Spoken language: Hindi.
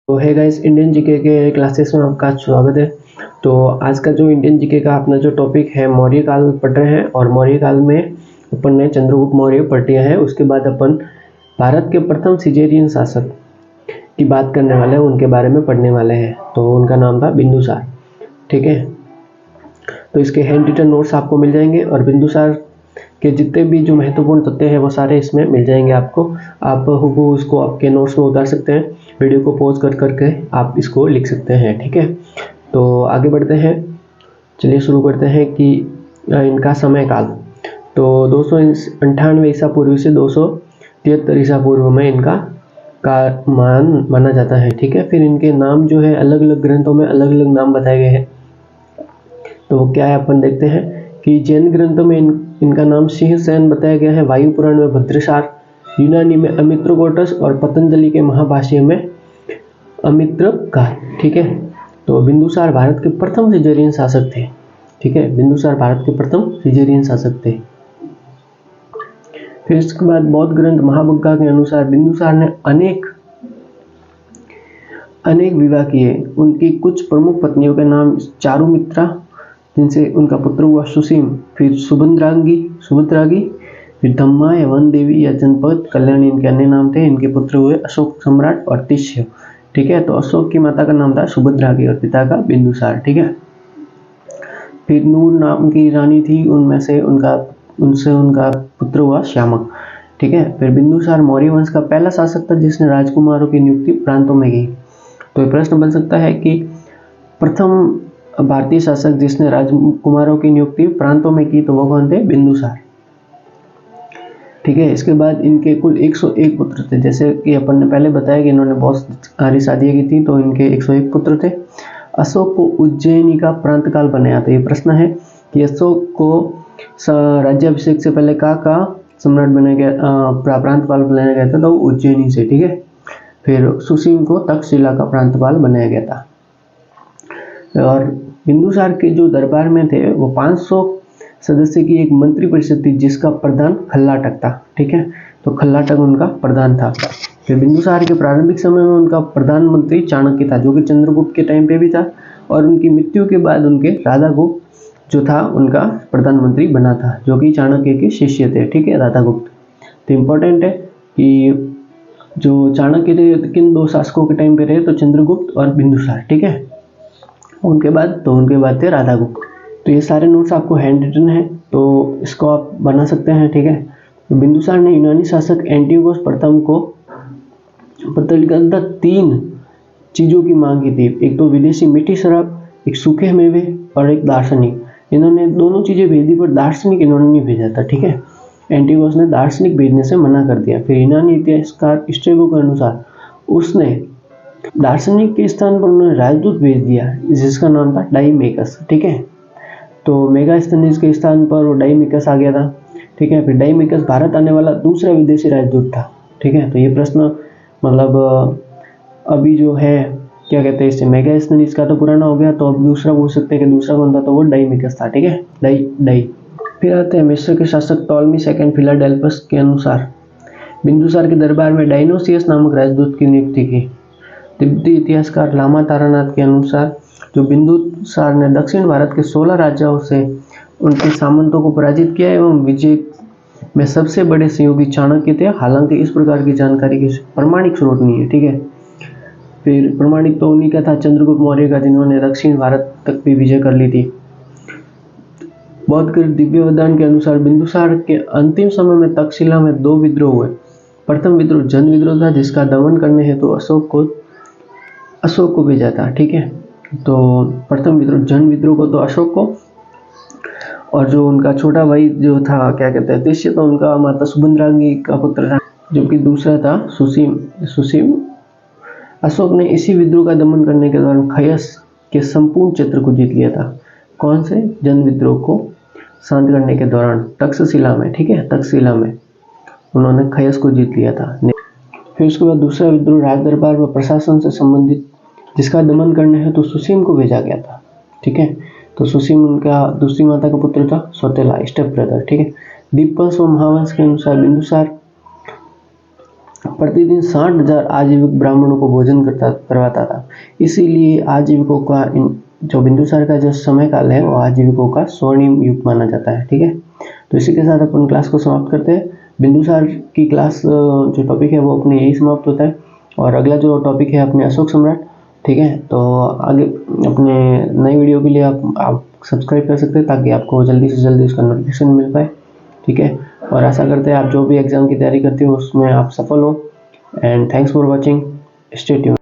तो है गाइस, इंडियन जीके के क्लासेस में आपका स्वागत है। तो आज का जो इंडियन जीके का अपना जो टॉपिक है, मौर्य काल पढ़ रहे हैं। और मौर्य काल में अपन ने चंद्रगुप्त मौर्य पढ़ लिया है। उसके बाद अपन भारत के प्रथम सिजेरियन शासक की बात करने वाले हैं, उनके बारे में पढ़ने वाले हैं। तो उनका नाम था बिंदुसार। ठीक है, तो इसके हैंड रिटन नोट्स आपको मिल जाएंगे और बिंदुसार के जितने भी जो महत्वपूर्ण तथ्य हैं वो सारे इसमें मिल जाएंगे आपको। आप हूबहू उसको आपके नोट्स में उतार सकते हैं। वीडियो को पॉज कर करके आप इसको लिख सकते हैं। ठीक है, तो आगे बढ़ते हैं। चलिए शुरू करते हैं कि इनका समय काल। तो 298 ईसा पूर्व से 273 ईसा पूर्व में इनका कालमान माना जाता है। ठीक है, फिर इनके नाम जो है अलग अलग ग्रंथों में अलग अलग नाम बताए गए हैं। तो वो क्या है अपन देखते हैं कि जैन ग्रंथों में इनका नाम सिंहसेन बताया गया है, वायु पुराण में भद्रसार, यूनानी में अमित्रकोटस और पतंजलि के महाभाष्य में अमित्रकार। ठीक है, तो बिंदुसार भारत के प्रथम सिजेरियन शासक थे। ठीक है, बिंदुसार भारत के प्रथम सिजेरियन शासक थे। फिर इसके बाद बौद्ध ग्रंथ महावग्गा के अनुसार बिंदुसार ने अनेक विवाह किए। उनकी कुछ प्रमुख पत्नियों के नाम चारुमित्रा, जिनसे उनका पुत्र हुआ सुसीम, फिर सुभद्रागी, फिर धम्मा या वन देवी या जनपद कल्याणी इनके अन्य नाम थे। इनके पुत्र हुए अशोक सम्राट और तिष्य। ठीक है, तो अशोक की माता का नाम था सुभद्रागी और पिता का बिंदुसार। ठीक है, फिर नूर नाम की रानी थी, उनसे उनका पुत्र हुआ श्यामक। ठीक है, फिर बिंदुसार मौर्य वंश का पहला शासक था जिसने राजकुमारों की नियुक्ति प्रांतों में की। तो ये प्रश्न बन सकता है कि प्रथम भारतीय शासक जिसने राजकुमारों की नियुक्ति प्रांतों में की, तो वो कौन थे? बिंदुसार। ठीक है, इसके बाद इनके कुल 101 पुत्र थे। जैसे कि अपन ने पहले बताया कि इन्होंने बहुत सारी शादियां की थी, तो इनके 101 पुत्र थे। अशोक को उज्जैनी का प्रांत काल बनाया। तो ये प्रश्न है कि अशोक को राज्याभिषेक से पहले का सम्राट बनाया गया, प्रांतपाल बनाया गया था, तो उज्जैनी से। ठीक है, फिर सुसीम को तक्षशिला का प्रांतपाल बनाया गया था। और बिंदुसार के जो दरबार में थे वो 500 सदस्य की एक मंत्री परिषद थी, जिसका प्रधान खल्लाटक था। ठीक है, तो खल्लाटक उनका प्रधान था। फिर बिंदुसार के प्रारंभिक समय में उनका प्रधानमंत्री चाणक्य था, जो कि चंद्रगुप्त के टाइम पे भी था। और उनकी मृत्यु के बाद उनके राधागुप्त जो था उनका प्रधानमंत्री बना था, जो कि चाणक्य के शिष्य थे। ठीक है, राधागुप्त। तो इम्पोर्टेंट है कि जो चाणक्य थे किन दो शासकों के टाइम पे रहे, तो चंद्रगुप्त और बिंदुसार। ठीक है, उनके बाद थे राधागुप्त। तो ये सारे नोट्स आपको हैंड रिटन है, तो इसको आप बना सकते हैं। ठीक है, तो बिंदुसार ने यूनानी शासक एंटियोकस प्रथम को प्रत्येक 3 चीज़ों की मांग की थी। एक तो विदेशी मीठी शराब, एक सूखे मेवे और एक दार्शनिक। इन्होंने दोनों चीज़ें भेज दी, पर दार्शनिक इन्होंने नहीं भेजा था। ठीक है, एंटियोकस ने दार्शनिक भेजने से मना कर दिया। फिर यूनानी इतिहासकार स्ट्रेबो के अनुसार उसने दार्शनिक के स्थान पर उन्होंने राजदूत भेज दिया, जिसका नाम था डाइमेकस। ठीक है, तो मेगास्थनीज के स्थान पर वो डाइमेकस आ गया था। ठीक है, फिर डाइमेकस भारत आने वाला दूसरा विदेशी राजदूत था। ठीक है, तो ये प्रश्न मतलब अभी जो है क्या कहते हैं इसे, मेगास्थनीज का तो पुराना हो गया, तो अब दूसरा पूछ सकते हैं कि दूसरा कौन था, तो वो डाइमेकस था। ठीक है, डाई। फिर आते हैं मिस्र के शासक टॉलमी सेकंड फिलाडेल्फस के अनुसार बिंदुसार के दरबार में डायनोसियस नामक राजदूत की नियुक्ति की। तिब्बती इतिहासकार लामा तारानाथ के अनुसार जो बिंदुसार ने दक्षिण भारत के 16 राजाओं से उनके सामंतों को पराजित किया एवं विजय में सबसे बड़े सहयोगी चाणक्य थे। हालांकि इस प्रकार की जानकारी के प्रमाणिक स्रोत नहीं है। ठीक है, फिर प्रमाणिक तो उन्हीं का था, चंद्रगुप्त मौर्य का, जिन्होंने दक्षिण भारत तक भी विजय कर ली थी। बौद्ध दिव्य वरदान के अनुसार बिंदुसार के अंतिम समय में तक्षशिला में 2 विद्रोह हुए। प्रथम विद्रोह जन विद्रोह था, जिसका दमन करने हेतु अशोक को भेजा था। ठीक है, तो प्रथम विद्रोह जन विद्रोह को तो अशोक को, और जो उनका छोटा भाई जो था क्या कहते हैं तिष्य, तो उनका माता सुभद्रांगी का पुत्र था, जबकि दूसरा था सुसीम। अशोक ने इसी विद्रोह का दमन करने के दौरान खयस के संपूर्ण क्षेत्र को जीत लिया था। कौन से? जन विद्रोह को शांत करने के दौरान तक्षशिला में। ठीक है, तक्षशिला में उन्होंने खयस को जीत लिया था। फिर उसके बाद दूसरा विद्रोह राज दरबार व प्रशासन से संबंधित, जिसका दमन करने हेतु सुसीम को भेजा गया था। ठीक है, तो सुसीम उनका दूसरी माता का पुत्र था, सौतेला, स्टेप ब्रदर। ठीक है, दीपवंश व महावंश के अनुसार बिंदुसार प्रतिदिन 60,000 आजीविक ब्राह्मणों को भोजन करवाता था। इसीलिए आजीविकों का जो बिंदुसार का जो समय काल है वो आजीविकों का स्वर्णिम युग माना जाता है। ठीक है, तो इसी के साथ अपन क्लास को समाप्त करते हैं। बिंदुसार की क्लास जो टॉपिक है वो अपने यही समाप्त होता है, और अगला जो टॉपिक है अपने अशोक सम्राट। ठीक है, तो आगे अपने नई वीडियो के लिए आप सब्सक्राइब कर सकते हैं ताकि आपको जल्दी से जल्दी उसका नोटिफिकेशन मिल पाए। ठीक है, और आशा करते हैं आप जो भी एग्जाम की तैयारी करते हो उसमें आप सफल हो। And thanks for watching, stay tuned.